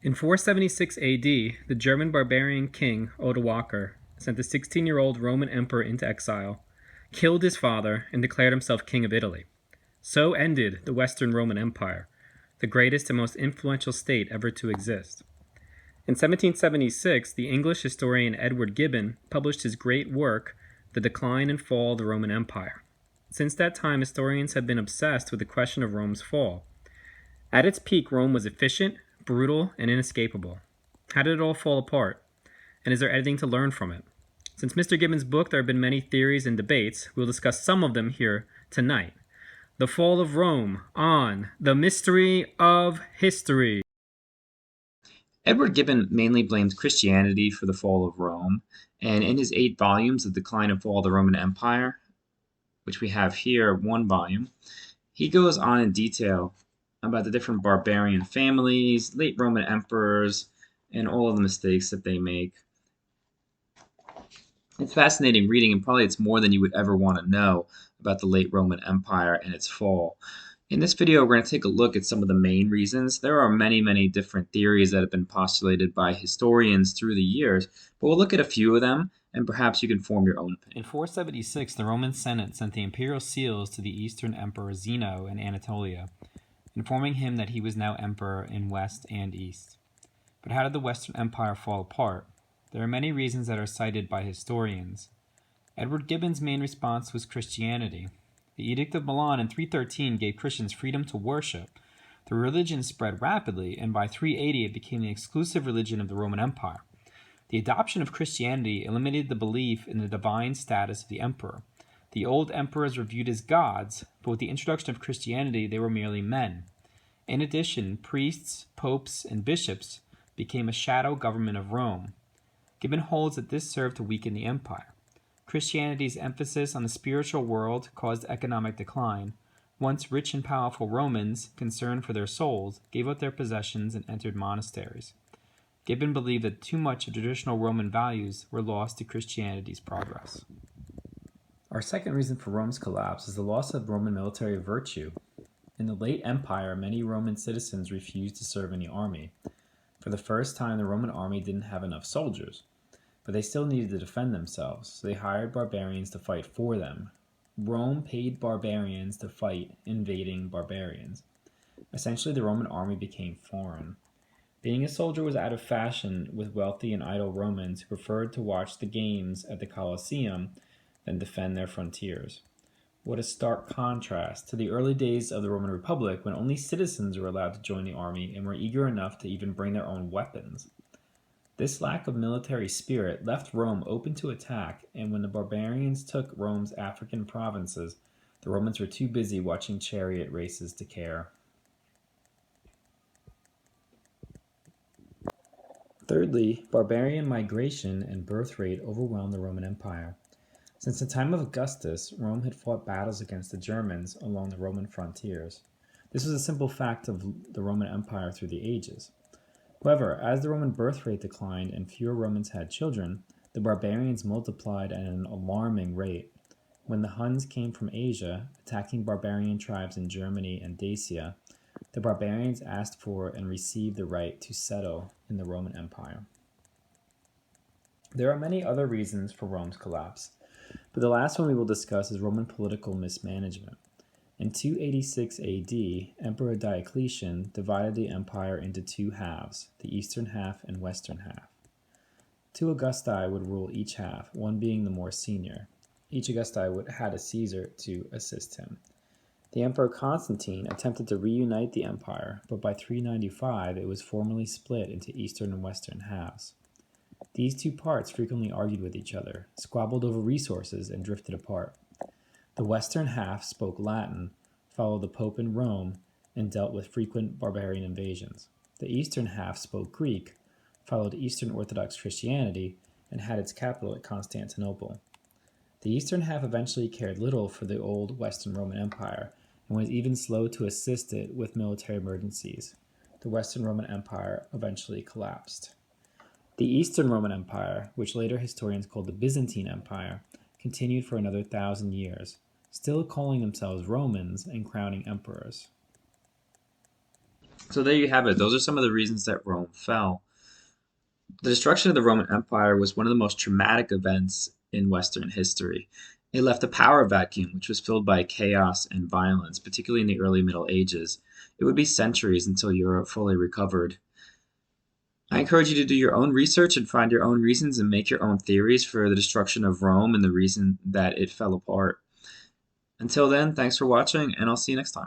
In 476 AD, the German barbarian king Odoacer sent the 16-year-old Roman emperor into exile, killed his father, and declared himself king of Italy. So ended the Western Roman Empire, the greatest and most influential state ever to exist. In 1776, the English historian Edward Gibbon published his great work, The Decline and Fall of the Roman Empire. Since that time, historians have been obsessed with the question of Rome's fall. At its peak, Rome was efficient, brutal, and inescapable. How did it all fall apart? And is there anything to learn from it? Since Mr. Gibbon's book, there have been many theories and debates. We'll discuss some of them here tonight. The Fall of Rome on The Mystery of History. Edward Gibbon mainly blames Christianity for the fall of Rome, and in his 8 volumes, The Decline and Fall of the Roman Empire, which we have here, 1 volume, he goes on in detail about the different barbarian families, late Roman emperors, and all of the mistakes that they make. It's fascinating reading, and probably it's more than you would ever want to know about the late Roman Empire and its fall. In this video, we're going to take a look at some of the main reasons. There are many, many different theories that have been postulated by historians through the years, but we'll look at a few of them, and perhaps you can form your own opinion. In 476, the Roman Senate sent the imperial seals to the Eastern Emperor Zeno in Anatolia, informing him that he was now emperor in West and East. But how did the Western Empire fall apart? There are many reasons that are cited by historians. Edward Gibbon's main response was Christianity. The Edict of Milan in 313 gave Christians freedom to worship. The religion spread rapidly, and by 380 it became the exclusive religion of the Roman Empire. The adoption of Christianity eliminated the belief in the divine status of the emperor. The old emperors were viewed as gods, but with the introduction of Christianity they were merely men. In addition, priests, popes, and bishops became a shadow government of Rome. Gibbon holds that this served to weaken the empire. Christianity's emphasis on the spiritual world caused economic decline. Once rich and powerful Romans, concerned for their souls, gave up their possessions and entered monasteries. Gibbon believed that too much of traditional Roman values were lost to Christianity's progress. Our second reason for Rome's collapse is the loss of Roman military virtue. In the late empire, many Roman citizens refused to serve in the army. For the first time, the Roman army didn't have enough soldiers, but they still needed to defend themselves, so they hired barbarians to fight for them. Rome paid barbarians to fight invading barbarians. Essentially, the Roman army became foreign. Being a soldier was out of fashion with wealthy and idle Romans who preferred to watch the games at the Colosseum than defend their frontiers. What a stark contrast to the early days of the Roman Republic, when only citizens were allowed to join the army and were eager enough to even bring their own weapons. This lack of military spirit left Rome open to attack, and when the barbarians took Rome's African provinces, the Romans were too busy watching chariot races to care. Thirdly, barbarian migration and birth rate overwhelmed the Roman Empire. Since the time of Augustus, Rome had fought battles against the Germans along the Roman frontiers. This was a simple fact of the Roman Empire through the ages. However, as the Roman birth rate declined and fewer Romans had children, the barbarians multiplied at an alarming rate. When the Huns came from Asia, attacking barbarian tribes in Germany and Dacia, the barbarians asked for and received the right to settle in the Roman Empire. There are many other reasons for Rome's collapse, but the last one we will discuss is Roman political mismanagement. In 286 AD, Emperor Diocletian divided the empire into 2 halves, the eastern half and western half. 2 Augusti would rule each half, one being the more senior. Each Augusti had a Caesar to assist him. The Emperor Constantine attempted to reunite the empire, but by 395 it was formally split into eastern and western halves. These 2 parts frequently argued with each other, squabbled over resources, and drifted apart. The western half spoke Latin, followed the Pope in Rome, and dealt with frequent barbarian invasions. The eastern half spoke Greek, followed Eastern Orthodox Christianity, and had its capital at Constantinople. The eastern half eventually cared little for the old Western Roman Empire, and was even slow to assist it with military emergencies. The Western Roman Empire eventually collapsed. The Eastern Roman Empire, which later historians called the Byzantine Empire, continued for another 1,000 years, still calling themselves Romans and crowning emperors. So there you have it. Those are some of the reasons that Rome fell. The destruction of the Roman Empire was one of the most traumatic events in Western history. It left a power vacuum which was filled by chaos and violence, particularly in the early Middle Ages. It would be centuries until Europe fully recovered. I encourage you to do your own research and find your own reasons and make your own theories for the destruction of Rome and the reason that it fell apart. Until then, thanks for watching, and I'll see you next time.